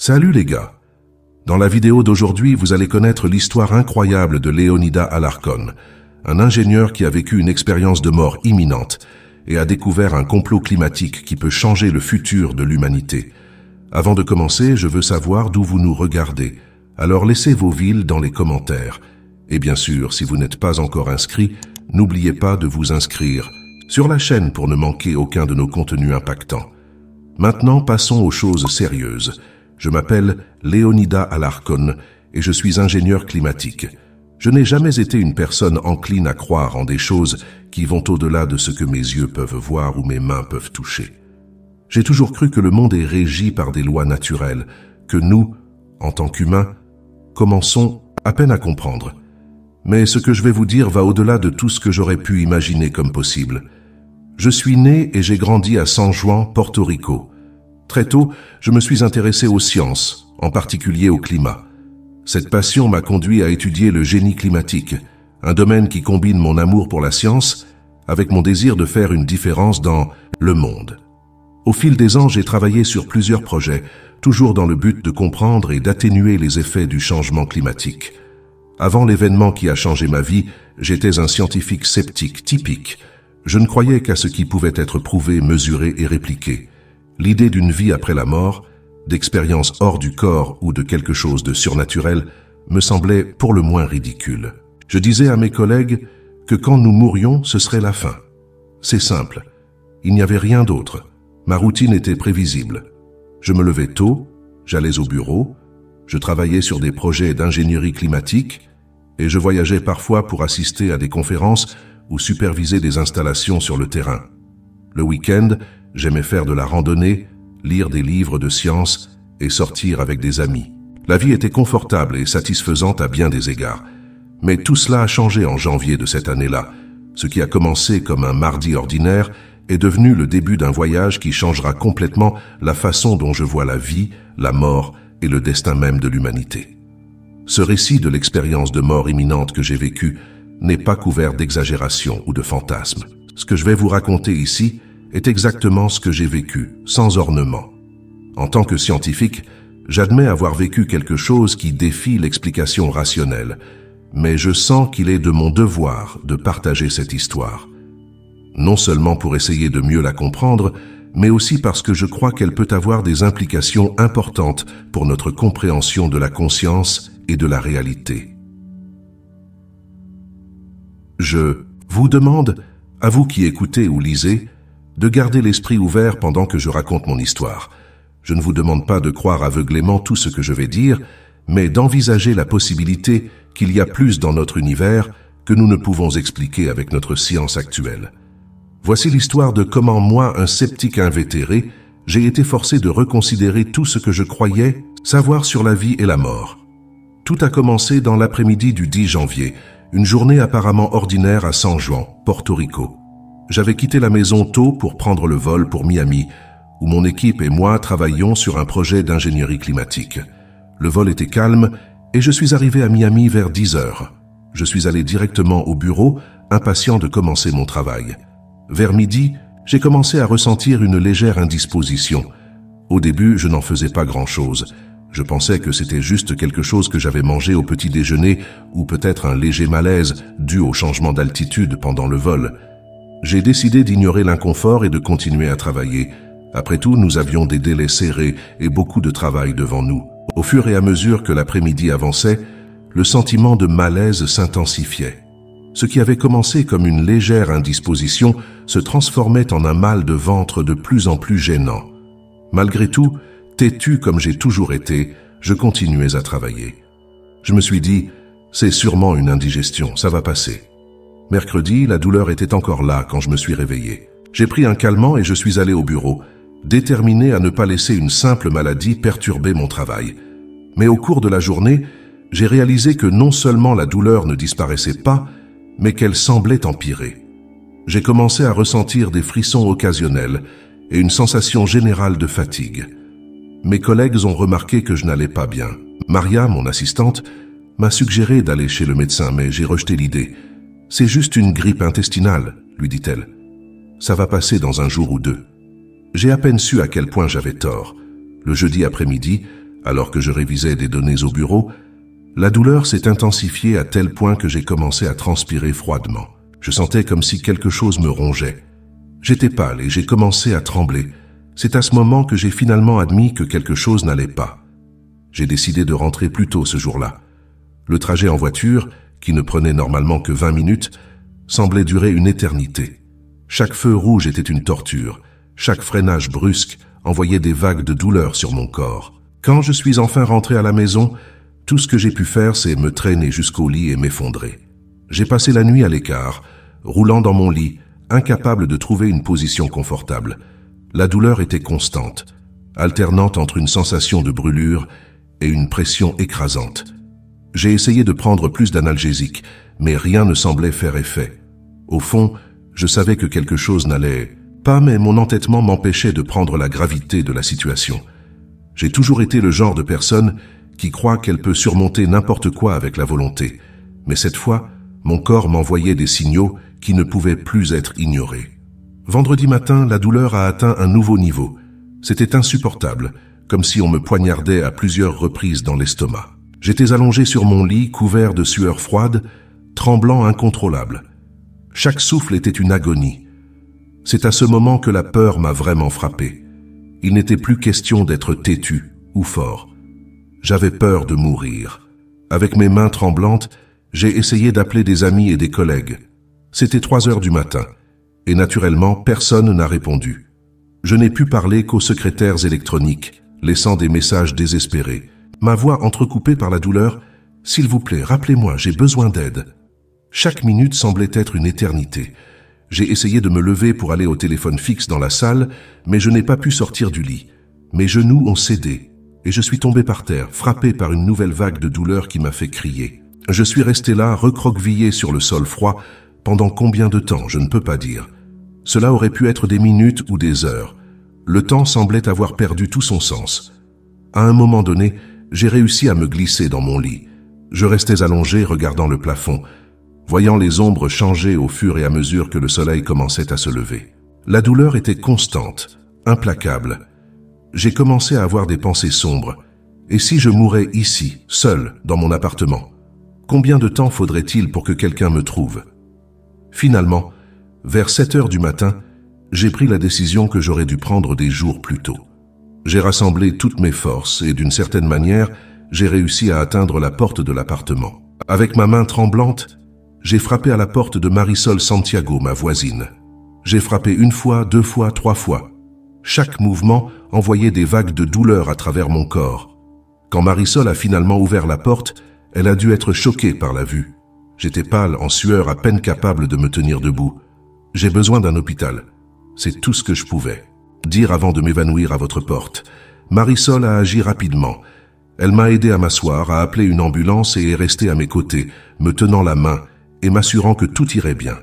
Salut les gars! Dans la vidéo d'aujourd'hui, vous allez connaître l'histoire incroyable de Leonidas Alarcón, un ingénieur qui a vécu une expérience de mort imminente et a découvert un complot climatique qui peut changer le futur de l'humanité. Avant de commencer, je veux savoir d'où vous nous regardez, alors laissez vos villes dans les commentaires. Et bien sûr, si vous n'êtes pas encore inscrit, n'oubliez pas de vous inscrire sur la chaîne pour ne manquer aucun de nos contenus impactants. Maintenant, passons aux choses sérieuses. Je m'appelle Leonidas Alarcón et je suis ingénieur climatique. Je n'ai jamais été une personne encline à croire en des choses qui vont au-delà de ce que mes yeux peuvent voir ou mes mains peuvent toucher. J'ai toujours cru que le monde est régi par des lois naturelles, que nous, en tant qu'humains, commençons à peine à comprendre. Mais ce que je vais vous dire va au-delà de tout ce que j'aurais pu imaginer comme possible. Je suis né et j'ai grandi à San Juan, Porto Rico. Très tôt, je me suis intéressé aux sciences, en particulier au climat. Cette passion m'a conduit à étudier le génie climatique, un domaine qui combine mon amour pour la science avec mon désir de faire une différence dans le monde. Au fil des ans, j'ai travaillé sur plusieurs projets, toujours dans le but de comprendre et d'atténuer les effets du changement climatique. Avant l'événement qui a changé ma vie, j'étais un scientifique sceptique typique. Je ne croyais qu'à ce qui pouvait être prouvé, mesuré et répliqué. L'idée d'une vie après la mort, d'expériences hors du corps ou de quelque chose de surnaturel me semblait pour le moins ridicule. Je disais à mes collègues que quand nous mourions, ce serait la fin. C'est simple, il n'y avait rien d'autre. Ma routine était prévisible. Je me levais tôt, j'allais au bureau, je travaillais sur des projets d'ingénierie climatique et je voyageais parfois pour assister à des conférences ou superviser des installations sur le terrain. Le week-end, j'aimais faire de la randonnée, lire des livres de sciences et sortir avec des amis. La vie était confortable et satisfaisante à bien des égards. Mais tout cela a changé en janvier de cette année-là. Ce qui a commencé comme un mardi ordinaire est devenu le début d'un voyage qui changera complètement la façon dont je vois la vie, la mort et le destin même de l'humanité. Ce récit de l'expérience de mort imminente que j'ai vécue n'est pas couvert d'exagération ou de fantasmes. Ce que je vais vous raconter ici est exactement ce que j'ai vécu, sans ornement. En tant que scientifique, j'admets avoir vécu quelque chose qui défie l'explication rationnelle, mais je sens qu'il est de mon devoir de partager cette histoire. Non seulement pour essayer de mieux la comprendre, mais aussi parce que je crois qu'elle peut avoir des implications importantes pour notre compréhension de la conscience et de la réalité. Je vous demande, à vous qui écoutez ou lisez, de garder l'esprit ouvert pendant que je raconte mon histoire. Je ne vous demande pas de croire aveuglément tout ce que je vais dire, mais d'envisager la possibilité qu'il y a plus dans notre univers que nous ne pouvons expliquer avec notre science actuelle. Voici l'histoire de comment moi, un sceptique invétéré, j'ai été forcé de reconsidérer tout ce que je croyais savoir sur la vie et la mort. Tout a commencé dans l'après-midi du 10 janvier, une journée apparemment ordinaire à San Juan, Porto Rico. J'avais quitté la maison tôt pour prendre le vol pour Miami, où mon équipe et moi travaillions sur un projet d'ingénierie climatique. Le vol était calme et je suis arrivé à Miami vers 10 heures. Je suis allé directement au bureau, impatient de commencer mon travail. Vers midi, j'ai commencé à ressentir une légère indisposition. Au début, je n'en faisais pas grand-chose. Je pensais que c'était juste quelque chose que j'avais mangé au petit déjeuner ou peut-être un léger malaise dû au changement d'altitude pendant le vol. J'ai décidé d'ignorer l'inconfort et de continuer à travailler. Après tout, nous avions des délais serrés et beaucoup de travail devant nous. Au fur et à mesure que l'après-midi avançait, le sentiment de malaise s'intensifiait. Ce qui avait commencé comme une légère indisposition se transformait en un mal de ventre de plus en plus gênant. Malgré tout, têtu comme j'ai toujours été, je continuais à travailler. Je me suis dit, c'est sûrement une indigestion, ça va passer. Mercredi, la douleur était encore là quand je me suis réveillé. J'ai pris un calmant et je suis allé au bureau, déterminé à ne pas laisser une simple maladie perturber mon travail. Mais au cours de la journée, j'ai réalisé que non seulement la douleur ne disparaissait pas, mais qu'elle semblait empirer. J'ai commencé à ressentir des frissons occasionnels et une sensation générale de fatigue. Mes collègues ont remarqué que je n'allais pas bien. Maria, mon assistante, m'a suggéré d'aller chez le médecin, mais j'ai rejeté l'idée. « C'est juste une grippe intestinale », lui dit-elle. « Ça va passer dans un jour ou deux. » J'ai à peine su à quel point j'avais tort. Le jeudi après-midi, Alors que je révisais des données au bureau, la douleur s'est intensifiée à tel point que j'ai commencé à transpirer froidement. Je sentais comme si quelque chose me rongeait. J'étais pâle et j'ai commencé à trembler. C'est à ce moment que j'ai finalement admis que quelque chose n'allait pas. J'ai décidé de rentrer plus tôt ce jour-là. Le trajet en voiture, qui ne prenait normalement que 20 minutes, semblait durer une éternité. Chaque feu rouge était une torture. Chaque freinage brusque envoyait des vagues de douleur sur mon corps. Quand je suis enfin rentré à la maison, tout ce que j'ai pu faire, c'est me traîner jusqu'au lit et m'effondrer. J'ai passé la nuit à l'écart, roulant dans mon lit, incapable de trouver une position confortable. La douleur était constante, alternant entre une sensation de brûlure et une pression écrasante. J'ai essayé de prendre plus d'analgésiques, mais rien ne semblait faire effet. Au fond, je savais que quelque chose n'allait pas, mais mon entêtement m'empêchait de prendre la gravité de la situation. J'ai toujours été le genre de personne qui croit qu'elle peut surmonter n'importe quoi avec la volonté. Mais cette fois, mon corps m'envoyait des signaux qui ne pouvaient plus être ignorés. Vendredi matin, la douleur a atteint un nouveau niveau. C'était insupportable, comme si on me poignardait à plusieurs reprises dans l'estomac. J'étais allongé sur mon lit, couvert de sueur froide, tremblant incontrôlable. Chaque souffle était une agonie. C'est à ce moment que la peur m'a vraiment frappé. Il n'était plus question d'être têtu ou fort. J'avais peur de mourir. Avec mes mains tremblantes, j'ai essayé d'appeler des amis et des collègues. C'était 3 heures du matin, et naturellement, personne n'a répondu. Je n'ai pu parler qu'aux secrétaires électroniques, laissant des messages désespérés. Ma voix entrecoupée par la douleur, « S'il vous plaît, rappelez-moi, j'ai besoin d'aide ». Chaque minute semblait être une éternité. J'ai essayé de me lever pour aller au téléphone fixe dans la salle, mais je n'ai pas pu sortir du lit. Mes genoux ont cédé, et je suis tombé par terre, frappé par une nouvelle vague de douleur qui m'a fait crier. Je suis resté là, recroquevillé sur le sol froid, pendant combien de temps, je ne peux pas dire. Cela aurait pu être des minutes ou des heures. Le temps semblait avoir perdu tout son sens. À un moment donné, j'ai réussi à me glisser dans mon lit. Je restais allongé, regardant le plafond, voyant les ombres changer au fur et à mesure que le soleil commençait à se lever. La douleur était constante, implacable. J'ai commencé à avoir des pensées sombres. Et si je mourais ici, seul, dans mon appartement? Combien de temps faudrait-il pour que quelqu'un me trouve? Finalement, vers 7 heures du matin, j'ai pris la décision que j'aurais dû prendre des jours plus tôt. J'ai rassemblé toutes mes forces et d'une certaine manière, j'ai réussi à atteindre la porte de l'appartement. Avec ma main tremblante, j'ai frappé à la porte de Marisol Santiago, ma voisine. J'ai frappé 1 fois, 2 fois, 3 fois. Chaque mouvement envoyait des vagues de douleur à travers mon corps. Quand Marisol a finalement ouvert la porte, elle a dû être choquée par la vue. J'étais pâle, en sueur, à peine capable de me tenir debout. J'ai besoin d'un hôpital. C'est tout ce que je pouvais dire avant de m'évanouir à votre porte. Marisol a agi rapidement. Elle m'a aidé à m'asseoir, à appeler une ambulance et est restée à mes côtés, me tenant la main et m'assurant que tout irait bien.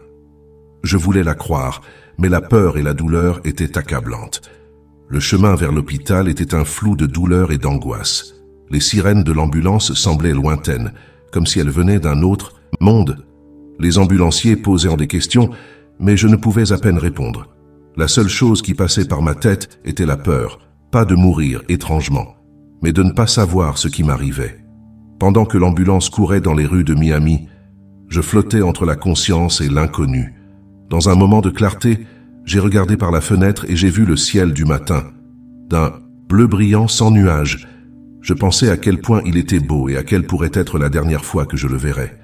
Je voulais la croire, mais la peur et la douleur étaient accablantes. Le chemin vers l'hôpital était un flou de douleur et d'angoisse. Les sirènes de l'ambulance semblaient lointaines, comme si elles venaient d'un autre monde. Les ambulanciers posaient des questions, mais je ne pouvais à peine répondre. La seule chose qui passait par ma tête était la peur, pas de mourir étrangement, mais de ne pas savoir ce qui m'arrivait. Pendant que l'ambulance courait dans les rues de Miami, je flottais entre la conscience et l'inconnu. Dans un moment de clarté, j'ai regardé par la fenêtre et j'ai vu le ciel du matin, d'un bleu brillant sans nuages. Je pensais à quel point il était beau et à quelle pourrait être la dernière fois que je le verrais.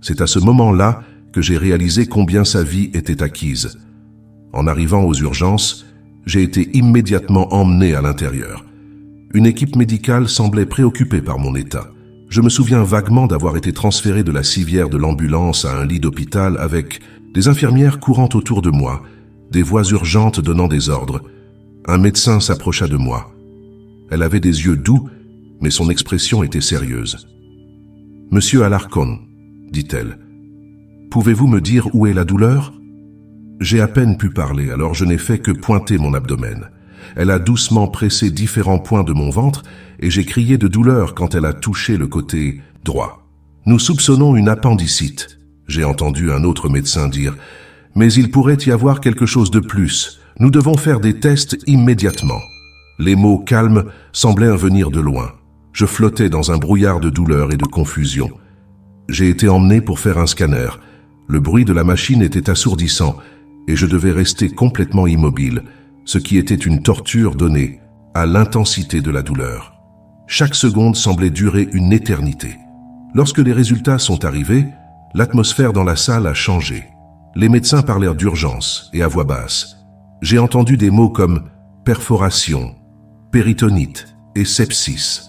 C'est à ce moment-là que j'ai réalisé combien sa vie était acquise. En arrivant aux urgences, j'ai été immédiatement emmené à l'intérieur. Une équipe médicale semblait préoccupée par mon état. Je me souviens vaguement d'avoir été transféré de la civière de l'ambulance à un lit d'hôpital avec des infirmières courant autour de moi, des voix urgentes donnant des ordres. Un médecin s'approcha de moi. Elle avait des yeux doux, mais son expression était sérieuse. « Monsieur Alarcón, dit-elle, pouvez-vous me dire où est la douleur ?» J'ai à peine pu parler, alors je n'ai fait que pointer mon abdomen. Elle a doucement pressé différents points de mon ventre et j'ai crié de douleur quand elle a touché le côté droit. « Nous soupçonnons une appendicite », j'ai entendu un autre médecin dire, « mais il pourrait y avoir quelque chose de plus. Nous devons faire des tests immédiatement. » Les mots calmes semblaient venir de loin. Je flottais dans un brouillard de douleur et de confusion. J'ai été emmené pour faire un scanner. Le bruit de la machine était assourdissant et je devais rester complètement immobile, ce qui était une torture donnée à l'intensité de la douleur. Chaque seconde semblait durer une éternité. Lorsque les résultats sont arrivés, l'atmosphère dans la salle a changé. Les médecins parlèrent d'urgence et à voix basse. J'ai entendu des mots comme perforation, péritonite et sepsis.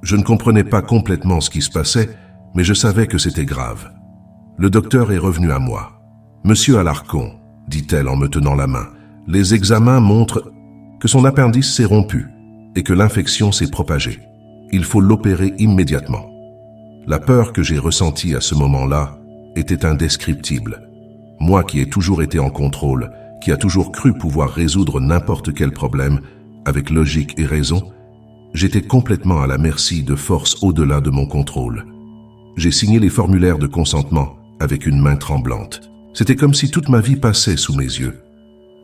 Je ne comprenais pas complètement ce qui se passait, mais je savais que c'était grave. Le docteur est revenu à moi. « Monsieur Alarcon, dit-elle en me tenant la main, les examens montrent que son appendice s'est rompu et que l'infection s'est propagée. Il faut l'opérer immédiatement. » La peur que j'ai ressentie à ce moment-là était indescriptible. Moi qui ai toujours été en contrôle, qui a toujours cru pouvoir résoudre n'importe quel problème avec logique et raison, j'étais complètement à la merci de forces au-delà de mon contrôle. J'ai signé les formulaires de consentement avec une main tremblante. C'était comme si toute ma vie passait sous mes yeux.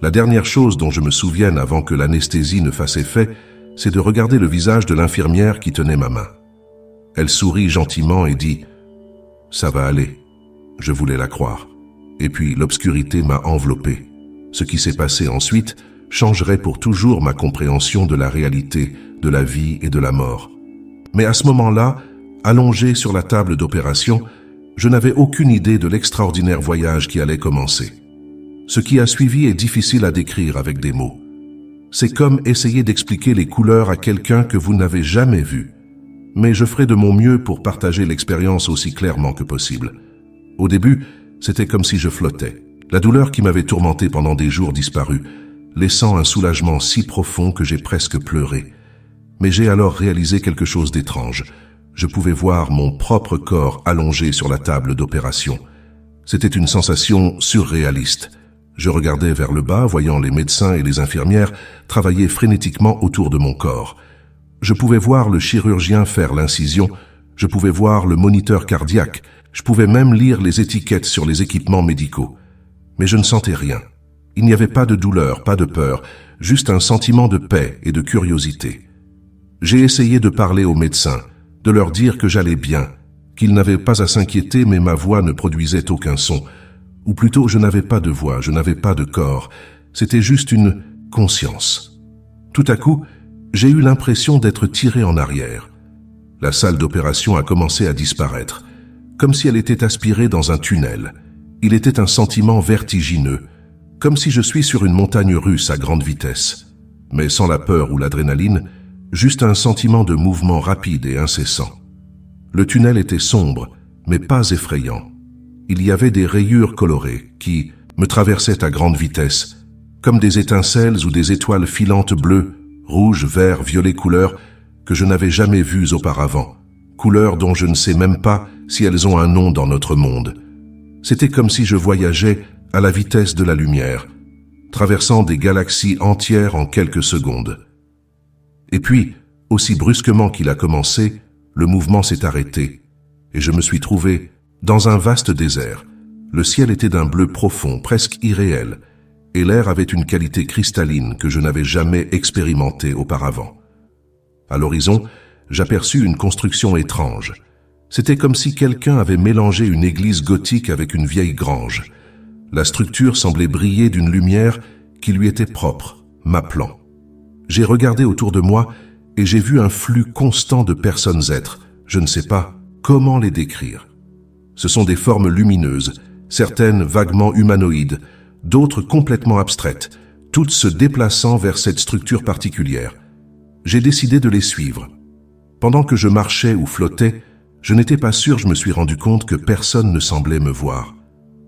La dernière chose dont je me souvienne avant que l'anesthésie ne fasse effet, c'est de regarder le visage de l'infirmière qui tenait ma main. Elle sourit gentiment et dit « Ça va aller ». Je voulais la croire. Et puis l'obscurité m'a enveloppé. Ce qui s'est passé ensuite changerait pour toujours ma compréhension de la réalité, de la vie et de la mort. Mais à ce moment-là, allongé sur la table d'opération, je n'avais aucune idée de l'extraordinaire voyage qui allait commencer. Ce qui a suivi est difficile à décrire avec des mots. C'est comme essayer d'expliquer les couleurs à quelqu'un que vous n'avez jamais vu. Mais je ferai de mon mieux pour partager l'expérience aussi clairement que possible. Au début, c'était comme si je flottais. La douleur qui m'avait tourmenté pendant des jours disparut, laissant un soulagement si profond que j'ai presque pleuré. Mais j'ai alors réalisé quelque chose d'étrange. Je pouvais voir mon propre corps allongé sur la table d'opération. C'était une sensation surréaliste. Je regardais vers le bas, voyant les médecins et les infirmières travailler frénétiquement autour de mon corps. Je pouvais voir le chirurgien faire l'incision, je pouvais voir le moniteur cardiaque, je pouvais même lire les étiquettes sur les équipements médicaux. Mais je ne sentais rien. Il n'y avait pas de douleur, pas de peur, juste un sentiment de paix et de curiosité. J'ai essayé de parler aux médecins, de leur dire que j'allais bien, qu'ils n'avaient pas à s'inquiéter, mais ma voix ne produisait aucun son. Ou plutôt, je n'avais pas de voix, je n'avais pas de corps. C'était juste une conscience. Tout à coup, j'ai eu l'impression d'être tiré en arrière. La salle d'opération a commencé à disparaître, comme si elle était aspirée dans un tunnel. Il était un sentiment vertigineux, comme si je suis sur une montagne russe à grande vitesse. Mais sans la peur ou l'adrénaline, juste un sentiment de mouvement rapide et incessant. Le tunnel était sombre, mais pas effrayant. Il y avait des rayures colorées qui me traversaient à grande vitesse, comme des étincelles ou des étoiles filantes bleues, rouges, verts, violets couleurs que je n'avais jamais vues auparavant, couleurs dont je ne sais même pas si elles ont un nom dans notre monde. C'était comme si je voyageais à la vitesse de la lumière, traversant des galaxies entières en quelques secondes. Et puis, aussi brusquement qu'il a commencé, le mouvement s'est arrêté, et je me suis trouvé dans un vaste désert. Le ciel était d'un bleu profond, presque irréel, et l'air avait une qualité cristalline que je n'avais jamais expérimentée auparavant. À l'horizon, j'aperçus une construction étrange. C'était comme si quelqu'un avait mélangé une église gothique avec une vieille grange. La structure semblait briller d'une lumière qui lui était propre, m'appelant. J'ai regardé autour de moi et j'ai vu un flux constant de personnes-êtres. Je ne sais pas comment les décrire. Ce sont des formes lumineuses, certaines vaguement humanoïdes, d'autres complètement abstraites, toutes se déplaçant vers cette structure particulière. J'ai décidé de les suivre. Pendant que je marchais ou flottais, je n'étais pas sûr, je me suis rendu compte que personne ne semblait me voir.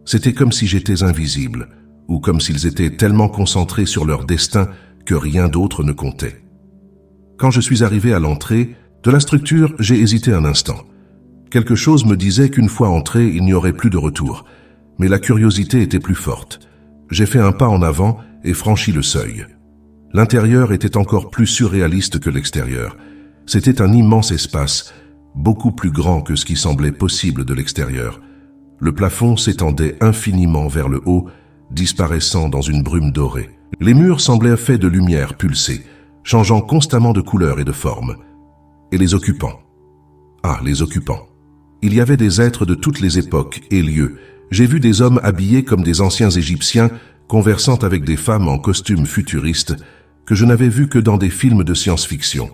C'était comme si j'étais invisible, ou comme s'ils étaient tellement concentrés sur leur destin que rien d'autre ne comptait. Quand je suis arrivé à l'entrée de la structure, j'ai hésité un instant. Quelque chose me disait qu'une fois entré, il n'y aurait plus de retour, mais la curiosité était plus forte. J'ai fait un pas en avant et franchi le seuil. L'intérieur était encore plus surréaliste que l'extérieur. C'était un immense espace, beaucoup plus grand que ce qui semblait possible de l'extérieur. Le plafond s'étendait infiniment vers le haut, disparaissant dans une brume dorée. Les murs semblaient faits de lumière pulsée, changeant constamment de couleur et de forme. Et les occupants. Ah, les occupants. Il y avait des êtres de toutes les époques et lieux. J'ai vu des hommes habillés comme des anciens Égyptiens, conversant avec des femmes en costumes futuristes que je n'avais vus que dans des films de science-fiction.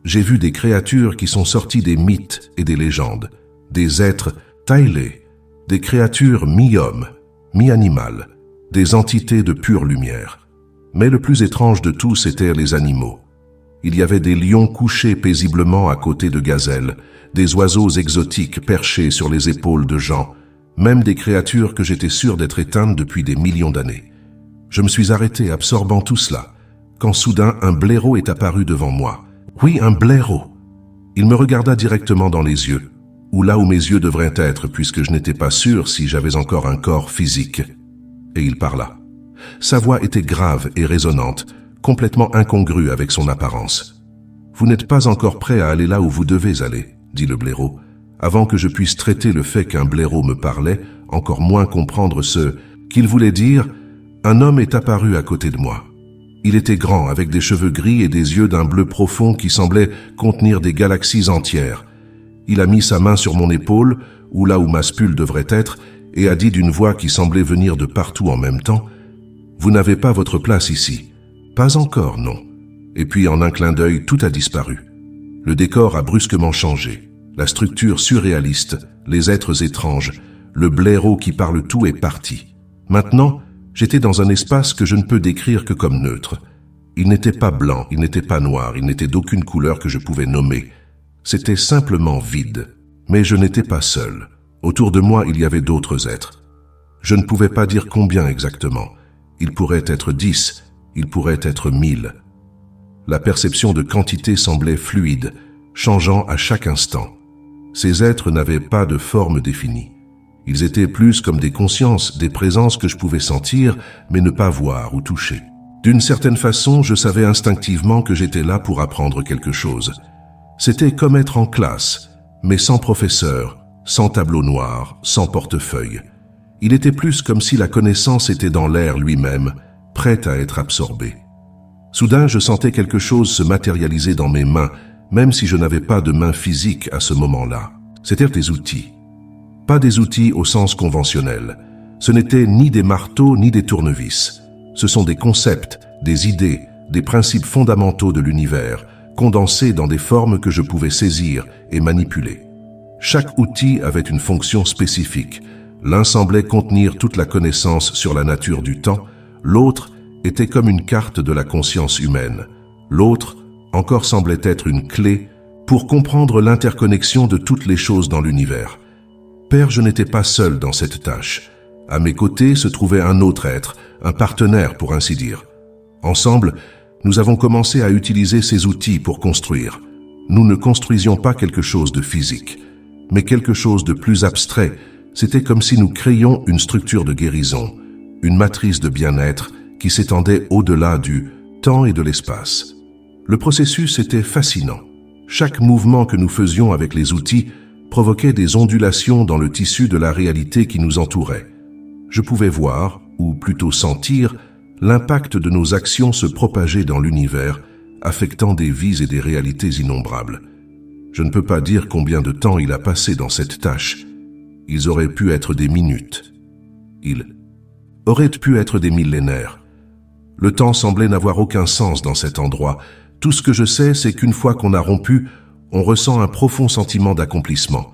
J'ai vu des créatures qui sont sorties des mythes et des légendes, des êtres taillés, des créatures mi-hommes, mi-animales, des entités de pure lumière. Mais le plus étrange de tous étaient les animaux. Il y avait des lions couchés paisiblement à côté de gazelles, des oiseaux exotiques perchés sur les épaules de gens, même des créatures que j'étais sûr d'être éteintes depuis des millions d'années. Je me suis arrêté absorbant tout cela, quand soudain un blaireau est apparu devant moi. Oui, un blaireau. Il me regarda directement dans les yeux, ou là où mes yeux devraient être puisque je n'étais pas sûr si j'avais encore un corps physique. Et il parla. Sa voix était grave et résonnante, complètement incongrue avec son apparence. « Vous n'êtes pas encore prêt à aller là où vous devez aller, » dit le blaireau, avant que je puisse traiter le fait qu'un blaireau me parlait, encore moins comprendre ce qu'il voulait dire. Un homme est apparu à côté de moi. Il était grand, avec des cheveux gris et des yeux d'un bleu profond qui semblaient contenir des galaxies entières. Il a mis sa main sur mon épaule, ou là où ma spule devrait être, et a dit d'une voix qui semblait venir de partout en même temps, « Vous n'avez pas votre place ici. » « Pas encore, non. » Et puis en un clin d'œil, tout a disparu. Le décor a brusquement changé. La structure surréaliste, les êtres étranges, le blaireau qui parle tout est parti. Maintenant, j'étais dans un espace que je ne peux décrire que comme neutre. Il n'était pas blanc, il n'était pas noir, il n'était d'aucune couleur que je pouvais nommer. C'était simplement vide. Mais je n'étais pas seul. Autour de moi, il y avait d'autres êtres. Je ne pouvais pas dire combien exactement. Il pourrait être 10, il pourrait être 1000. La perception de quantité semblait fluide, changeant à chaque instant. Ces êtres n'avaient pas de forme définie. Ils étaient plus comme des consciences, des présences que je pouvais sentir, mais ne pas voir ou toucher. D'une certaine façon, je savais instinctivement que j'étais là pour apprendre quelque chose. C'était comme être en classe, mais sans professeur, sans tableau noir, sans portefeuille. Il était plus comme si la connaissance était dans l'air lui-même, prête à être absorbée. Soudain, je sentais quelque chose se matérialiser dans mes mains, même si je n'avais pas de mains physiques à ce moment-là. C'étaient des outils. Pas des outils au sens conventionnel. Ce n'étaient ni des marteaux ni des tournevis. Ce sont des concepts, des idées, des principes fondamentaux de l'univers, condensés dans des formes que je pouvais saisir et manipuler. Chaque outil avait une fonction spécifique. L'un semblait contenir toute la connaissance sur la nature du temps, l'autre était comme une carte de la conscience humaine. L'autre encore semblait être une clé pour comprendre l'interconnexion de toutes les choses dans l'univers. Père, je n'étais pas seul dans cette tâche. À mes côtés se trouvait un autre être, un partenaire pour ainsi dire. Ensemble, nous avons commencé à utiliser ces outils pour construire. Nous ne construisions pas quelque chose de physique, mais quelque chose de plus abstrait. C'était comme si nous créions une structure de guérison, une matrice de bien-être qui s'étendait au-delà du temps et de l'espace. Le processus était fascinant. Chaque mouvement que nous faisions avec les outils provoquait des ondulations dans le tissu de la réalité qui nous entourait. Je pouvais voir, ou plutôt sentir, l'impact de nos actions se propager dans l'univers, affectant des vies et des réalités innombrables. Je ne peux pas dire combien de temps il a passé dans cette tâche. Ils auraient pu être des minutes. Ils auraient pu être des millénaires. Le temps semblait n'avoir aucun sens dans cet endroit. Tout ce que je sais, c'est qu'une fois qu'on a rompu, on ressent un profond sentiment d'accomplissement.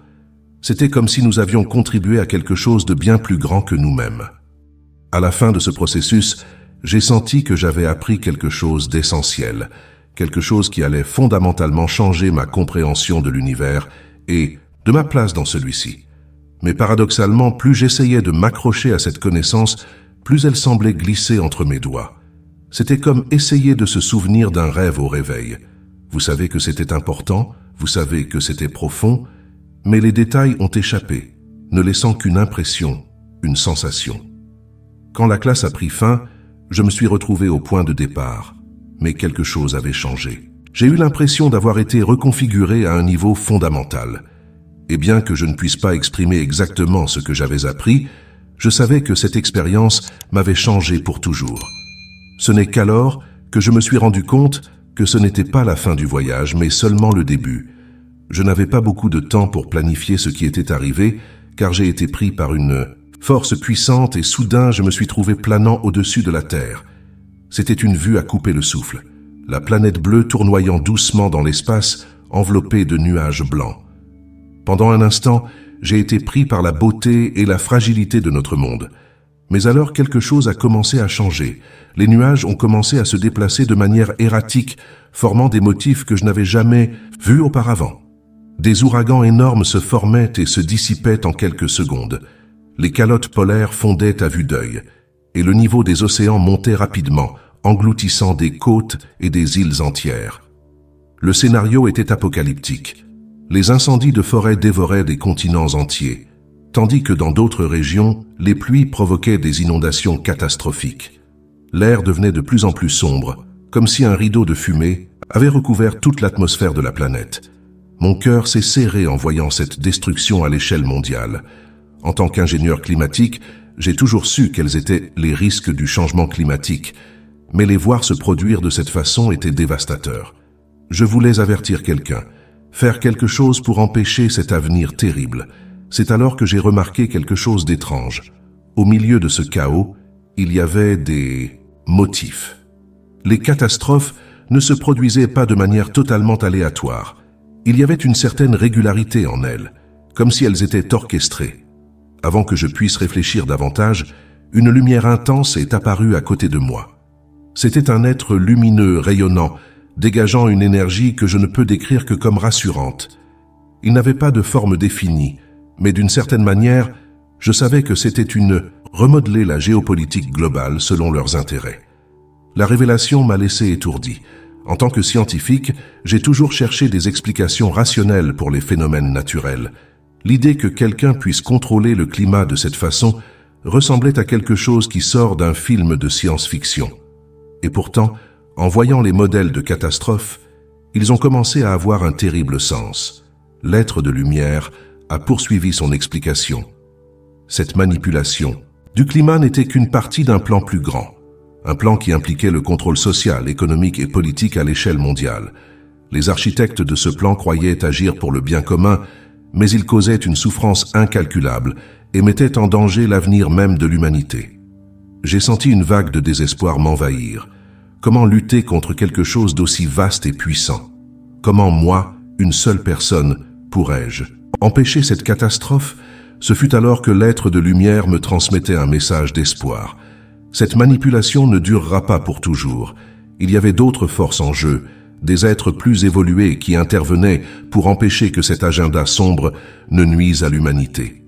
C'était comme si nous avions contribué à quelque chose de bien plus grand que nous-mêmes. À la fin de ce processus, j'ai senti que j'avais appris quelque chose d'essentiel, quelque chose qui allait fondamentalement changer ma compréhension de l'univers et de ma place dans celui-ci. Mais paradoxalement, plus j'essayais de m'accrocher à cette connaissance, plus elle semblait glisser entre mes doigts. C'était comme essayer de se souvenir d'un rêve au réveil. Vous savez que c'était important, vous savez que c'était profond, mais les détails ont échappé, ne laissant qu'une impression, une sensation. Quand la classe a pris fin, je me suis retrouvé au point de départ, mais quelque chose avait changé. J'ai eu l'impression d'avoir été reconfiguré à un niveau fondamental. Et bien que je ne puisse pas exprimer exactement ce que j'avais appris, je savais que cette expérience m'avait changé pour toujours. Ce n'est qu'alors que je me suis rendu compte que ce n'était pas la fin du voyage, mais seulement le début. Je n'avais pas beaucoup de temps pour planifier ce qui était arrivé, car j'ai été pris par une force puissante et soudain je me suis trouvé planant au-dessus de la Terre. C'était une vue à couper le souffle. La planète bleue tournoyant doucement dans l'espace, enveloppée de nuages blancs. Pendant un instant, j'ai été pris par la beauté et la fragilité de notre monde. Mais alors quelque chose a commencé à changer. Les nuages ont commencé à se déplacer de manière erratique, formant des motifs que je n'avais jamais vus auparavant. Des ouragans énormes se formaient et se dissipaient en quelques secondes. Les calottes polaires fondaient à vue d'œil, et le niveau des océans montait rapidement, engloutissant des côtes et des îles entières. Le scénario était apocalyptique. Les incendies de forêt dévoraient des continents entiers, tandis que dans d'autres régions, les pluies provoquaient des inondations catastrophiques. L'air devenait de plus en plus sombre, comme si un rideau de fumée avait recouvert toute l'atmosphère de la planète. Mon cœur s'est serré en voyant cette destruction à l'échelle mondiale. En tant qu'ingénieur climatique, j'ai toujours su quels étaient les risques du changement climatique, mais les voir se produire de cette façon était dévastateur. Je voulais avertir quelqu'un, faire quelque chose pour empêcher cet avenir terrible. C'est alors que j'ai remarqué quelque chose d'étrange. Au milieu de ce chaos, il y avait des motifs. Les catastrophes ne se produisaient pas de manière totalement aléatoire. Il y avait une certaine régularité en elles, comme si elles étaient orchestrées. Avant que je puisse réfléchir davantage, une lumière intense est apparue à côté de moi. C'était un être lumineux, rayonnant, dégageant une énergie que je ne peux décrire que comme rassurante. Il n'avait pas de forme définie, mais d'une certaine manière, je savais que c'était remodeler la géopolitique globale selon leurs intérêts. La révélation m'a laissé étourdi. En tant que scientifique, j'ai toujours cherché des explications rationnelles pour les phénomènes naturels. L'idée que quelqu'un puisse contrôler le climat de cette façon ressemblait à quelque chose qui sort d'un film de science-fiction. Et pourtant, en voyant les modèles de catastrophes, ils ont commencé à avoir un terrible sens. L'être de lumière a poursuivi son explication. Cette manipulation du climat n'était qu'une partie d'un plan plus grand, un plan qui impliquait le contrôle social, économique et politique à l'échelle mondiale. Les architectes de ce plan croyaient agir pour le bien commun, mais ils causaient une souffrance incalculable et mettaient en danger l'avenir même de l'humanité. J'ai senti une vague de désespoir m'envahir. Comment lutter contre quelque chose d'aussi vaste et puissant? Comment moi, une seule personne, pourrais-je empêcher cette catastrophe? Ce fut alors que l'être de lumière me transmettait un message d'espoir. Cette manipulation ne durera pas pour toujours. Il y avait d'autres forces en jeu, des êtres plus évolués qui intervenaient pour empêcher que cet agenda sombre ne nuise à l'humanité.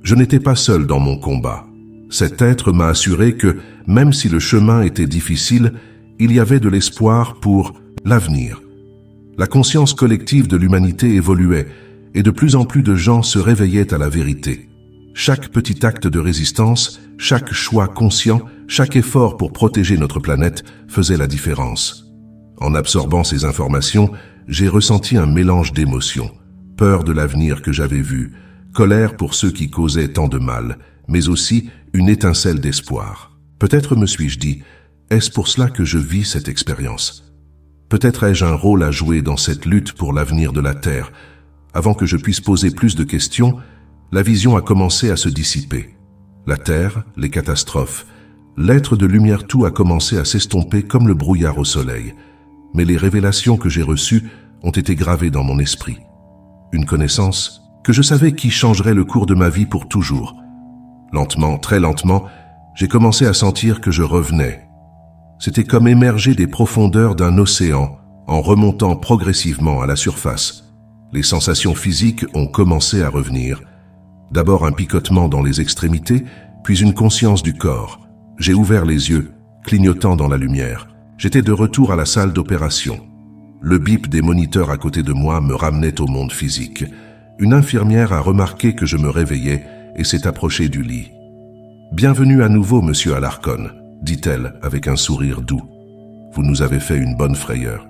Je n'étais pas seul dans mon combat. Cet être m'a assuré que, même si le chemin était difficile, il y avait de l'espoir pour l'avenir. La conscience collective de l'humanité évoluait, et de plus en plus de gens se réveillaient à la vérité. Chaque petit acte de résistance, chaque choix conscient, chaque effort pour protéger notre planète faisait la différence. En absorbant ces informations, j'ai ressenti un mélange d'émotions. Peur de l'avenir que j'avais vu, colère pour ceux qui causaient tant de mal, mais aussi une étincelle d'espoir. Peut-être me suis-je dit, est-ce pour cela que je vis cette expérience? Peut-être ai-je un rôle à jouer dans cette lutte pour l'avenir de la Terre. Avant que je puisse poser plus de questions, la vision a commencé à se dissiper. La Terre, les catastrophes, l'être de lumière, tout a commencé à s'estomper comme le brouillard au soleil. Mais les révélations que j'ai reçues ont été gravées dans mon esprit. Une connaissance que je savais qui changerait le cours de ma vie pour toujours. Lentement, très lentement, j'ai commencé à sentir que je revenais. C'était comme émerger des profondeurs d'un océan en remontant progressivement à la surface. Les sensations physiques ont commencé à revenir. D'abord un picotement dans les extrémités, puis une conscience du corps. J'ai ouvert les yeux, clignotant dans la lumière. J'étais de retour à la salle d'opération. Le bip des moniteurs à côté de moi me ramenait au monde physique. Une infirmière a remarqué que je me réveillais et s'est approchée du lit. « Bienvenue à nouveau, monsieur Alarcon », dit-elle avec un sourire doux. « Vous nous avez fait une bonne frayeur. »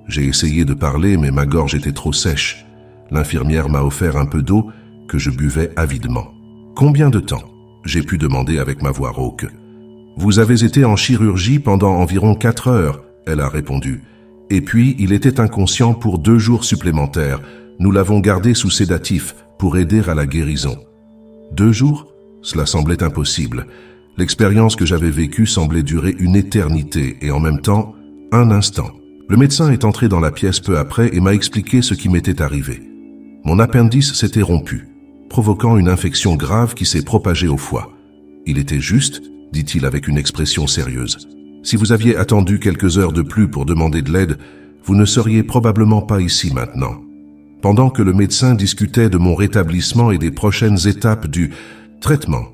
J'ai essayé de parler, mais ma gorge était trop sèche. L'infirmière m'a offert un peu d'eau que je buvais avidement. « Combien de temps ?» j'ai pu demander avec ma voix rauque. « Vous avez été en chirurgie pendant environ 4 heures, elle a répondu. Et puis, il était inconscient pour 2 jours supplémentaires. Nous l'avons gardé sous sédatif pour aider à la guérison. 2 jours? Cela semblait impossible. L'expérience que j'avais vécue semblait durer une éternité et en même temps, un instant. Le médecin est entré dans la pièce peu après et m'a expliqué ce qui m'était arrivé. Mon appendice s'était rompu, provoquant une infection grave qui s'est propagée au foie. Il était juste, dit-il avec une expression sérieuse. Si vous aviez attendu quelques heures de plus pour demander de l'aide, vous ne seriez probablement pas ici maintenant. Pendant que le médecin discutait de mon rétablissement et des prochaines étapes du traitement,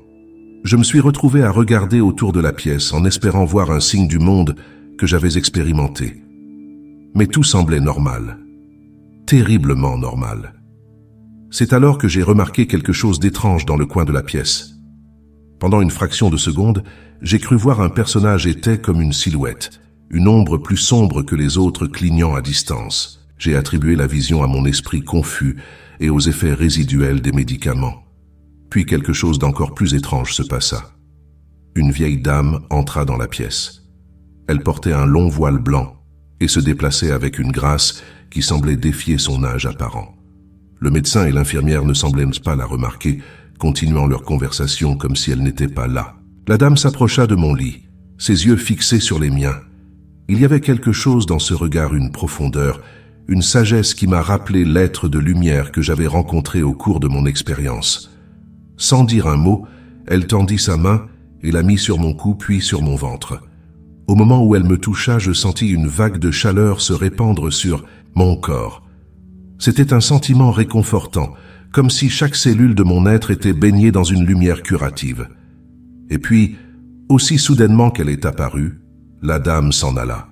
je me suis retrouvé à regarder autour de la pièce en espérant voir un signe du monde que j'avais expérimenté. Mais tout semblait normal, terriblement normal. C'est alors que j'ai remarqué quelque chose d'étrange dans le coin de la pièce. Pendant une fraction de seconde, j'ai cru voir un personnage épais comme une silhouette, une ombre plus sombre que les autres clignant à distance. J'ai attribué la vision à mon esprit confus et aux effets résiduels des médicaments. Puis quelque chose d'encore plus étrange se passa. Une vieille dame entra dans la pièce. Elle portait un long voile blanc et se déplaçait avec une grâce qui semblait défier son âge apparent. Le médecin et l'infirmière ne semblaient pas la remarquer, continuant leur conversation comme si elle n'était pas là. La dame s'approcha de mon lit, ses yeux fixés sur les miens. Il y avait quelque chose dans ce regard, une profondeur, une sagesse qui m'a rappelé l'être de lumière que j'avais rencontré au cours de mon expérience. Sans dire un mot, elle tendit sa main et la mit sur mon cou puis sur mon ventre. Au moment où elle me toucha, je sentis une vague de chaleur se répandre sur mon corps. C'était un sentiment réconfortant, comme si chaque cellule de mon être était baignée dans une lumière curative. Et puis, aussi soudainement qu'elle est apparue, la dame s'en alla.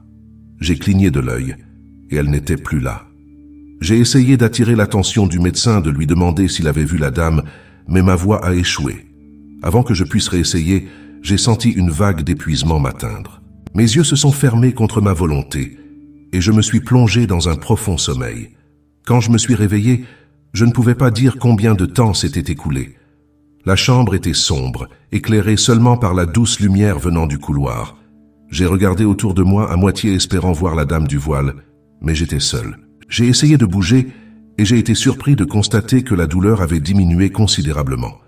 J'ai cligné de l'œil, et elle n'était plus là. J'ai essayé d'attirer l'attention du médecin, de lui demander s'il avait vu la dame, mais ma voix a échoué. Avant que je puisse réessayer, j'ai senti une vague d'épuisement m'atteindre. Mes yeux se sont fermés contre ma volonté, et je me suis plongé dans un profond sommeil. Quand je me suis réveillé, je ne pouvais pas dire combien de temps s'était écoulé. La chambre était sombre, éclairée seulement par la douce lumière venant du couloir. J'ai regardé autour de moi à moitié espérant voir la dame du voile, mais j'étais seul. J'ai essayé de bouger et j'ai été surpris de constater que la douleur avait diminué considérablement.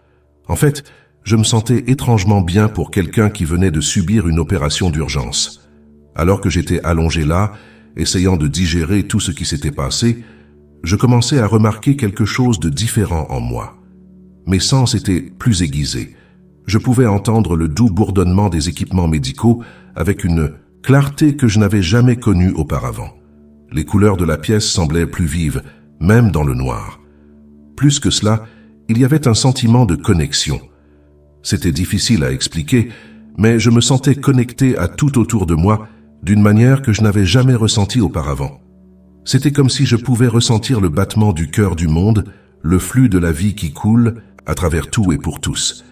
En fait, je me sentais étrangement bien pour quelqu'un qui venait de subir une opération d'urgence. Alors que j'étais allongé là, essayant de digérer tout ce qui s'était passé, je commençais à remarquer quelque chose de différent en moi. Mes sens étaient plus aiguisés. Je pouvais entendre le doux bourdonnement des équipements médicaux avec une clarté que je n'avais jamais connue auparavant. Les couleurs de la pièce semblaient plus vives, même dans le noir. Plus que cela, il y avait un sentiment de connexion. C'était difficile à expliquer, mais je me sentais connecté à tout autour de moi d'une manière que je n'avais jamais ressentie auparavant. C'était comme si je pouvais ressentir le battement du cœur du monde, le flux de la vie qui coule à travers tout et pour tous.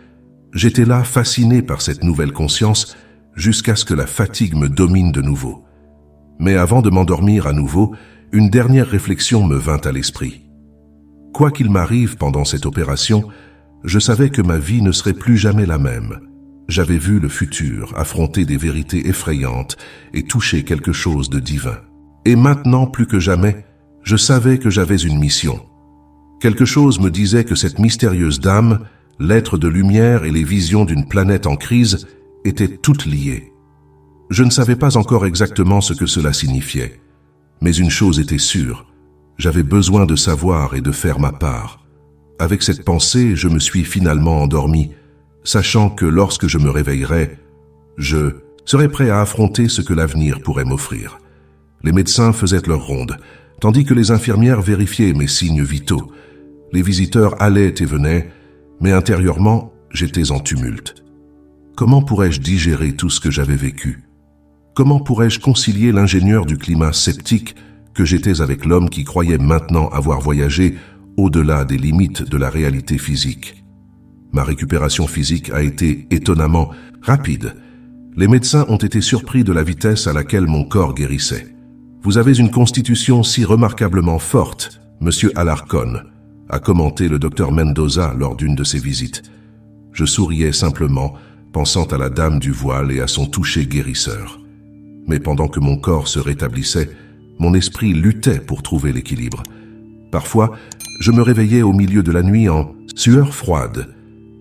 J'étais là fasciné par cette nouvelle conscience jusqu'à ce que la fatigue me domine de nouveau. Mais avant de m'endormir à nouveau, une dernière réflexion me vint à l'esprit. Quoi qu'il m'arrive pendant cette opération, je savais que ma vie ne serait plus jamais la même. J'avais vu le futur, affronter des vérités effrayantes et toucher quelque chose de divin. Et maintenant, plus que jamais, je savais que j'avais une mission. Quelque chose me disait que cette mystérieuse dame, l'être de lumière et les visions d'une planète en crise étaient toutes liées. Je ne savais pas encore exactement ce que cela signifiait, mais une chose était sûre, j'avais besoin de savoir et de faire ma part. Avec cette pensée, je me suis finalement endormi, sachant que lorsque je me réveillerais, je serais prêt à affronter ce que l'avenir pourrait m'offrir. Les médecins faisaient leur ronde, tandis que les infirmières vérifiaient mes signes vitaux. Les visiteurs allaient et venaient, mais intérieurement, j'étais en tumulte. Comment pourrais-je digérer tout ce que j'avais vécu? Comment pourrais-je concilier l'ingénieur du climat sceptique que j'étais avec l'homme qui croyait maintenant avoir voyagé au-delà des limites de la réalité physique? Ma récupération physique a été étonnamment rapide. Les médecins ont été surpris de la vitesse à laquelle mon corps guérissait. « Vous avez une constitution si remarquablement forte, Monsieur Alarcon », a commenté le docteur Mendoza lors d'une de ses visites. Je souriais simplement, pensant à la dame du voile et à son toucher guérisseur. Mais pendant que mon corps se rétablissait, mon esprit luttait pour trouver l'équilibre. Parfois, je me réveillais au milieu de la nuit en sueur froide,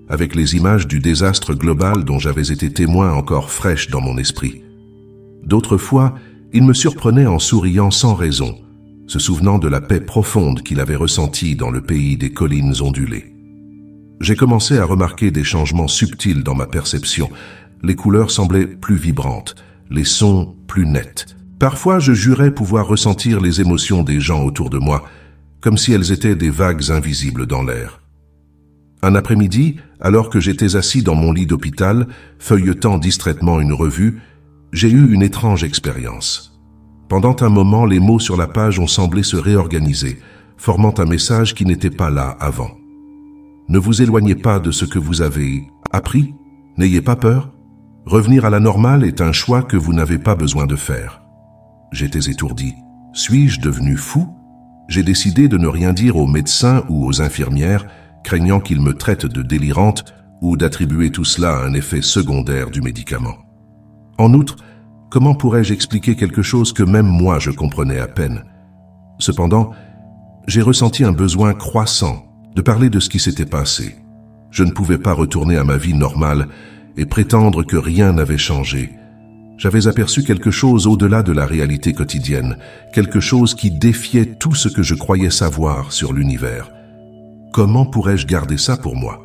avec les images du désastre global dont j'avais été témoin encore fraîches dans mon esprit. D'autres fois, il me surprenait en souriant sans raison, se souvenant de la paix profonde qu'il avait ressentie dans le pays des collines ondulées. J'ai commencé à remarquer des changements subtils dans ma perception. Les couleurs semblaient plus vibrantes, les sons plus nets. Parfois, je jurais pouvoir ressentir les émotions des gens autour de moi, comme si elles étaient des vagues invisibles dans l'air. Un après-midi, alors que j'étais assis dans mon lit d'hôpital, feuilletant distraitement une revue, j'ai eu une étrange expérience. Pendant un moment, les mots sur la page ont semblé se réorganiser, formant un message qui n'était pas là avant. Ne vous éloignez pas de ce que vous avez appris, n'ayez pas peur. Revenir à la normale est un choix que vous n'avez pas besoin de faire. J'étais étourdi. Suis-je devenu fou? J'ai décidé de ne rien dire aux médecins ou aux infirmières, craignant qu'ils me traitent de délirante ou d'attribuer tout cela à un effet secondaire du médicament. En outre, comment pourrais-je expliquer quelque chose que même moi je comprenais à peine? Cependant, j'ai ressenti un besoin croissant de parler de ce qui s'était passé. Je ne pouvais pas retourner à ma vie normale et prétendre que rien n'avait changé. J'avais aperçu quelque chose au-delà de la réalité quotidienne, quelque chose qui défiait tout ce que je croyais savoir sur l'univers. Comment pourrais-je garder ça pour moi?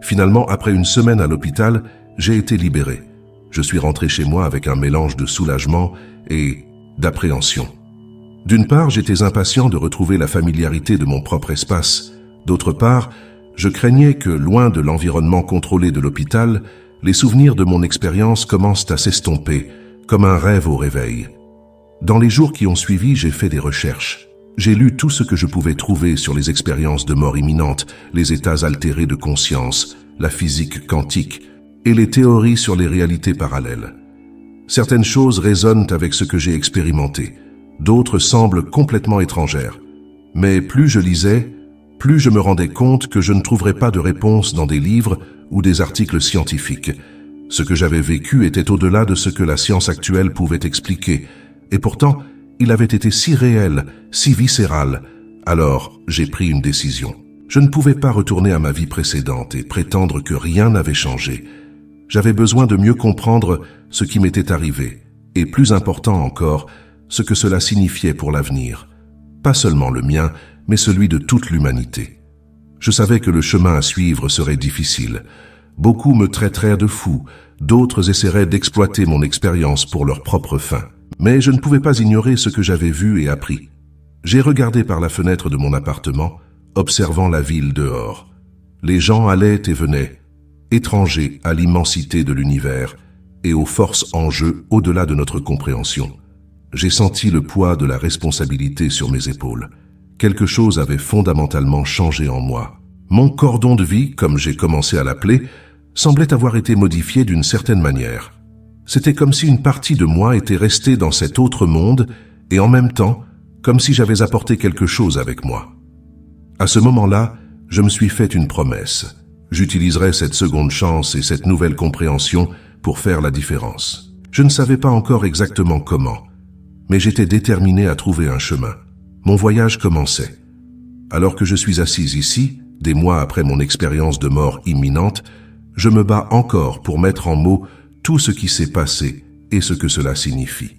Finalement, après une semaine à l'hôpital, j'ai été libéré. Je suis rentré chez moi avec un mélange de soulagement et d'appréhension. D'une part, j'étais impatient de retrouver la familiarité de mon propre espace. D'autre part, je craignais que, loin de l'environnement contrôlé de l'hôpital, les souvenirs de mon expérience commencent à s'estomper, comme un rêve au réveil. Dans les jours qui ont suivi, j'ai fait des recherches. J'ai lu tout ce que je pouvais trouver sur les expériences de mort imminente, les états altérés de conscience, la physique quantique et les théories sur les réalités parallèles. Certaines choses résonnent avec ce que j'ai expérimenté, d'autres semblent complètement étrangères. Mais plus je lisais, plus je me rendais compte que je ne trouverais pas de réponse dans des livres ou des articles scientifiques. Ce que j'avais vécu était au-delà de ce que la science actuelle pouvait expliquer, et pourtant, il avait été si réel, si viscéral. Alors, j'ai pris une décision. Je ne pouvais pas retourner à ma vie précédente et prétendre que rien n'avait changé. J'avais besoin de mieux comprendre ce qui m'était arrivé, et plus important encore, ce que cela signifiait pour l'avenir. Pas seulement le mien, mais celui de toute l'humanité. Je savais que le chemin à suivre serait difficile. Beaucoup me traiteraient de fou, d'autres essaieraient d'exploiter mon expérience pour leur propre fin. Mais je ne pouvais pas ignorer ce que j'avais vu et appris. J'ai regardé par la fenêtre de mon appartement, observant la ville dehors. Les gens allaient et venaient, étrangers à l'immensité de l'univers et aux forces en jeu au-delà de notre compréhension. J'ai senti le poids de la responsabilité sur mes épaules. Quelque chose avait fondamentalement changé en moi. Mon cordon de vie, comme j'ai commencé à l'appeler, semblait avoir été modifié d'une certaine manière. C'était comme si une partie de moi était restée dans cet autre monde et en même temps, comme si j'avais apporté quelque chose avec moi. À ce moment-là, je me suis fait une promesse. J'utiliserai cette seconde chance et cette nouvelle compréhension pour faire la différence. Je ne savais pas encore exactement comment, mais j'étais déterminé à trouver un chemin. Mon voyage commençait. Alors que je suis assise ici, des mois après mon expérience de mort imminente, je me bats encore pour mettre en mots tout ce qui s'est passé et ce que cela signifie.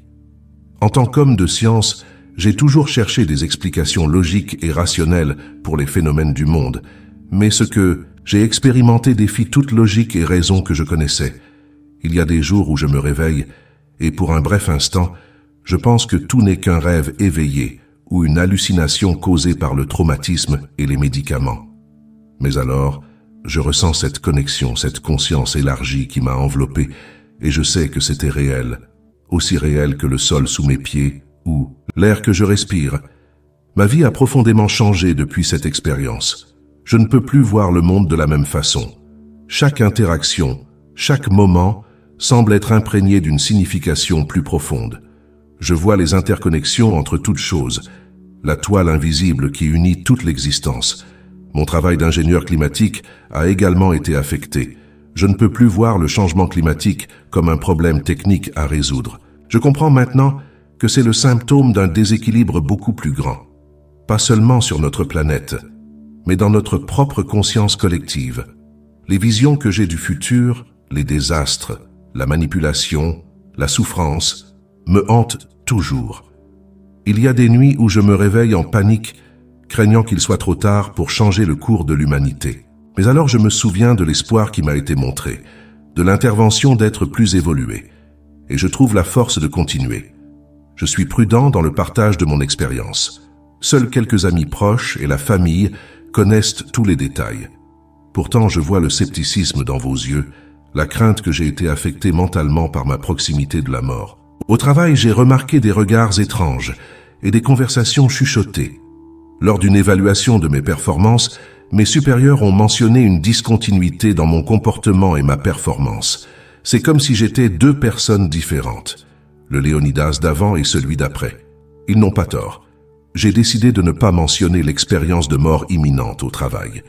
En tant qu'homme de science, j'ai toujours cherché des explications logiques et rationnelles pour les phénomènes du monde, mais ce que j'ai expérimenté défie toute logique et raison que je connaissais. Il y a des jours où je me réveille, et pour un bref instant, je pense que tout n'est qu'un rêve éveillé ou une hallucination causée par le traumatisme et les médicaments. Mais alors, je ressens cette connexion, cette conscience élargie qui m'a enveloppé, et je sais que c'était réel, aussi réel que le sol sous mes pieds ou l'air que je respire. Ma vie a profondément changé depuis cette expérience. Je ne peux plus voir le monde de la même façon. Chaque interaction, chaque moment semble être imprégné d'une signification plus profonde. Je vois les interconnexions entre toutes choses, la toile invisible qui unit toute l'existence. Mon travail d'ingénieur climatique a également été affecté. Je ne peux plus voir le changement climatique comme un problème technique à résoudre. Je comprends maintenant que c'est le symptôme d'un déséquilibre beaucoup plus grand, pas seulement sur notre planète, mais dans notre propre conscience collective. Les visions que j'ai du futur, les désastres, la manipulation, la souffrance, me hantent toujours. Il y a des nuits où je me réveille en panique, craignant qu'il soit trop tard pour changer le cours de l'humanité. Mais alors je me souviens de l'espoir qui m'a été montré, de l'intervention d'êtres plus évolués, et je trouve la force de continuer. Je suis prudent dans le partage de mon expérience. Seuls quelques amis proches et la famille connaissent tous les détails. Pourtant, je vois le scepticisme dans vos yeux, la crainte que j'ai été affecté mentalement par ma proximité de la mort. Au travail, j'ai remarqué des regards étranges et des conversations chuchotées. Lors d'une évaluation de mes performances, mes supérieurs ont mentionné une discontinuité dans mon comportement et ma performance. C'est comme si j'étais deux personnes différentes, le Léonidas d'avant et celui d'après. Ils n'ont pas tort. J'ai décidé de ne pas mentionner l'expérience de mort imminente au travail.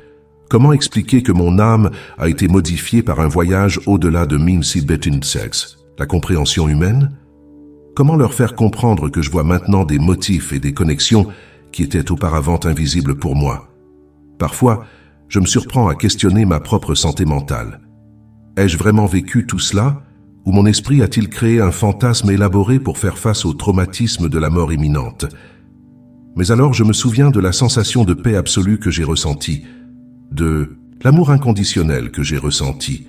Comment expliquer que mon âme a été modifiée par un voyage au-delà de Sex, la compréhension humaine? Comment leur faire comprendre que je vois maintenant des motifs et des connexions qui étaient auparavant invisibles pour moi? Parfois, je me surprends à questionner ma propre santé mentale. Ai-je vraiment vécu tout cela, ou mon esprit a-t-il créé un fantasme élaboré pour faire face au traumatisme de la mort imminente? Mais alors je me souviens de la sensation de paix absolue que j'ai ressentie, de l'amour inconditionnel que j'ai ressenti,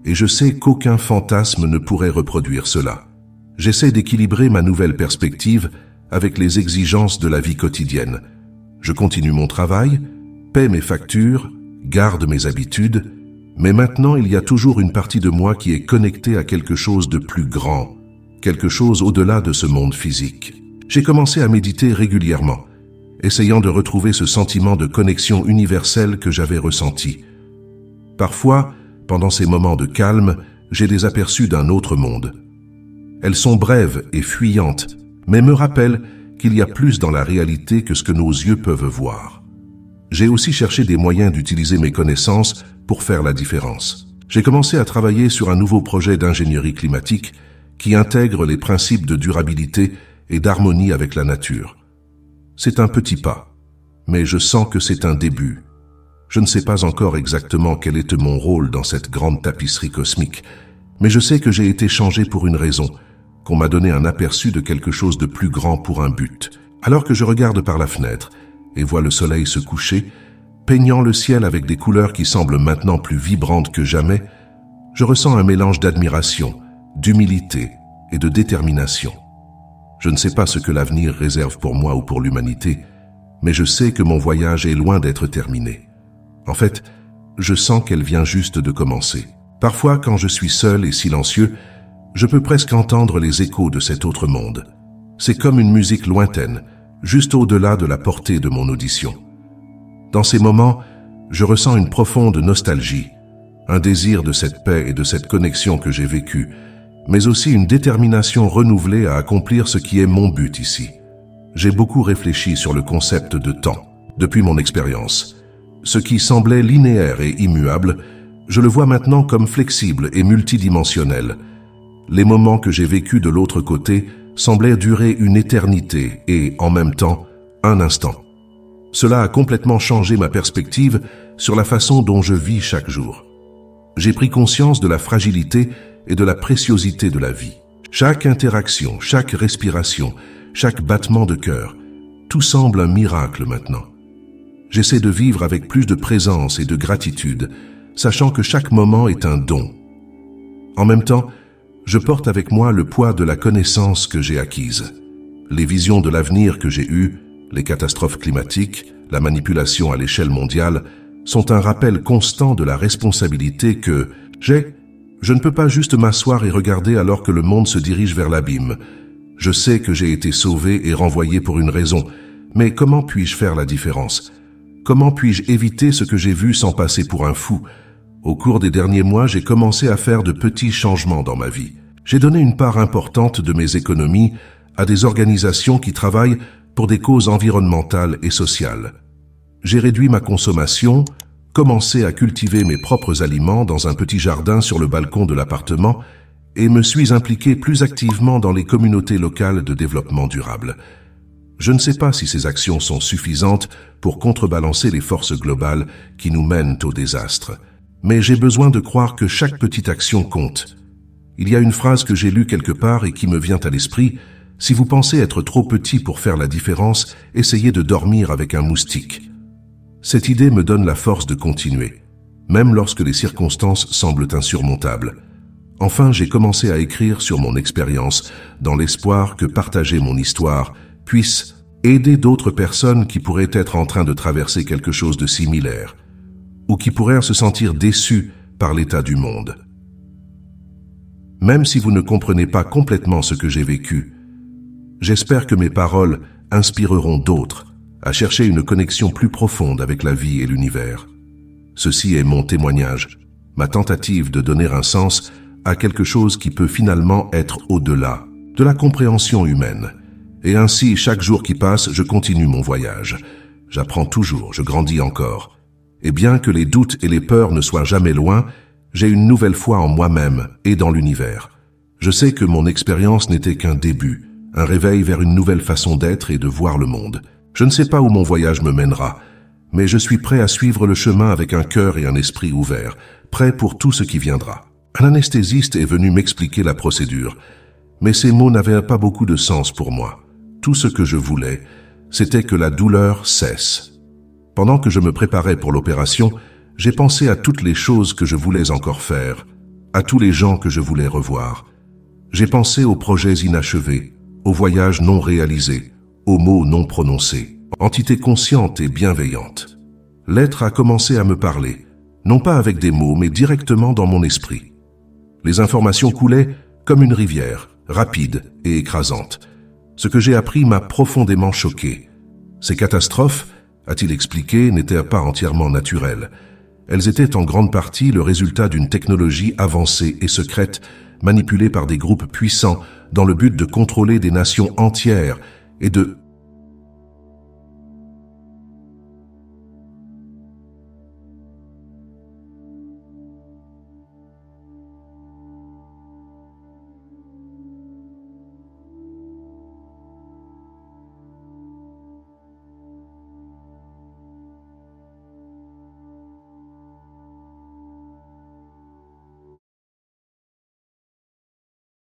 et je sais qu'aucun fantasme ne pourrait reproduire cela. J'essaie d'équilibrer ma nouvelle perspective avec les exigences de la vie quotidienne. Je continue mon travail, paie mes factures, garde mes habitudes, mais maintenant il y a toujours une partie de moi qui est connectée à quelque chose de plus grand, quelque chose au-delà de ce monde physique. J'ai commencé à méditer régulièrement, essayant de retrouver ce sentiment de connexion universelle que j'avais ressenti. Parfois, pendant ces moments de calme, j'ai des aperçus d'un autre monde. Elles sont brèves et fuyantes, mais me rappellent qu'il y a plus dans la réalité que ce que nos yeux peuvent voir. J'ai aussi cherché des moyens d'utiliser mes connaissances pour faire la différence. J'ai commencé à travailler sur un nouveau projet d'ingénierie climatique qui intègre les principes de durabilité et d'harmonie avec la nature. C'est un petit pas, mais je sens que c'est un début. Je ne sais pas encore exactement quel est mon rôle dans cette grande tapisserie cosmique, mais je sais que j'ai été changé pour une raison, qu'on m'a donné un aperçu de quelque chose de plus grand pour un but. Alors que je regarde par la fenêtre et vois le soleil se coucher, peignant le ciel avec des couleurs qui semblent maintenant plus vibrantes que jamais, je ressens un mélange d'admiration, d'humilité et de détermination. Je ne sais pas ce que l'avenir réserve pour moi ou pour l'humanité, mais je sais que mon voyage est loin d'être terminé. En fait, je sens qu'elle vient juste de commencer. Parfois, quand je suis seul et silencieux, je peux presque entendre les échos de cet autre monde. C'est comme une musique lointaine, juste au-delà de la portée de mon audition. Dans ces moments, je ressens une profonde nostalgie, un désir de cette paix et de cette connexion que j'ai vécue, mais aussi une détermination renouvelée à accomplir ce qui est mon but ici. J'ai beaucoup réfléchi sur le concept de temps, depuis mon expérience. Ce qui semblait linéaire et immuable, je le vois maintenant comme flexible et multidimensionnel. Les moments que j'ai vécus de l'autre côté semblaient durer une éternité et, en même temps, un instant. Cela a complètement changé ma perspective sur la façon dont je vis chaque jour. J'ai pris conscience de la fragilité et de la préciosité de la vie. Chaque interaction, chaque respiration, chaque battement de cœur, tout semble un miracle maintenant. J'essaie de vivre avec plus de présence et de gratitude, sachant que chaque moment est un don. En même temps, je porte avec moi le poids de la connaissance que j'ai acquise. Les visions de l'avenir que j'ai eues, les catastrophes climatiques, la manipulation à l'échelle mondiale, sont un rappel constant de la responsabilité que j'ai. Je ne peux pas juste m'asseoir et regarder alors que le monde se dirige vers l'abîme. Je sais que j'ai été sauvé et renvoyé pour une raison, mais comment puis-je faire la différence? Comment puis-je éviter ce que j'ai vu sans passer pour un fou? Au cours des derniers mois, j'ai commencé à faire de petits changements dans ma vie. J'ai donné une part importante de mes économies à des organisations qui travaillent pour des causes environnementales et sociales. J'ai réduit ma consommation, commencé à cultiver mes propres aliments dans un petit jardin sur le balcon de l'appartement et me suis impliqué plus activement dans les communautés locales de développement durable. Je ne sais pas si ces actions sont suffisantes pour contrebalancer les forces globales qui nous mènent au désastre, mais j'ai besoin de croire que chaque petite action compte. Il y a une phrase que j'ai lue quelque part et qui me vient à l'esprit: si vous pensez être trop petit pour faire la différence, essayez de dormir avec un moustique. Cette idée me donne la force de continuer, même lorsque les circonstances semblent insurmontables. Enfin, j'ai commencé à écrire sur mon expérience, dans l'espoir que partager mon histoire puisse aider d'autres personnes qui pourraient être en train de traverser quelque chose de similaire, ou qui pourraient se sentir déçues par l'état du monde. Même si vous ne comprenez pas complètement ce que j'ai vécu, j'espère que mes paroles inspireront d'autres à chercher une connexion plus profonde avec la vie et l'univers. Ceci est mon témoignage, ma tentative de donner un sens à quelque chose qui peut finalement être au-delà de la compréhension humaine. Et ainsi, chaque jour qui passe, je continue mon voyage. J'apprends toujours, je grandis encore. Et bien que les doutes et les peurs ne soient jamais loin, j'ai une nouvelle foi en moi-même et dans l'univers. Je sais que mon expérience n'était qu'un début, un réveil vers une nouvelle façon d'être et de voir le monde. Je ne sais pas où mon voyage me mènera, mais je suis prêt à suivre le chemin avec un cœur et un esprit ouverts, prêt pour tout ce qui viendra. Un anesthésiste est venu m'expliquer la procédure, mais ces mots n'avaient pas beaucoup de sens pour moi. Tout ce que je voulais, c'était que la douleur cesse. Pendant que je me préparais pour l'opération, j'ai pensé à toutes les choses que je voulais encore faire, à tous les gens que je voulais revoir. J'ai pensé aux projets inachevés, aux voyages non réalisés, aux mots non prononcés, entité consciente et bienveillante. L'être a commencé à me parler, non pas avec des mots, mais directement dans mon esprit. Les informations coulaient comme une rivière, rapide et écrasante. Ce que j'ai appris m'a profondément choqué. Ces catastrophes, a-t-il expliqué, n'étaient pas entièrement naturelles. Elles étaient en grande partie le résultat d'une technologie avancée et secrète, manipulée par des groupes puissants dans le but de contrôler des nations entières et de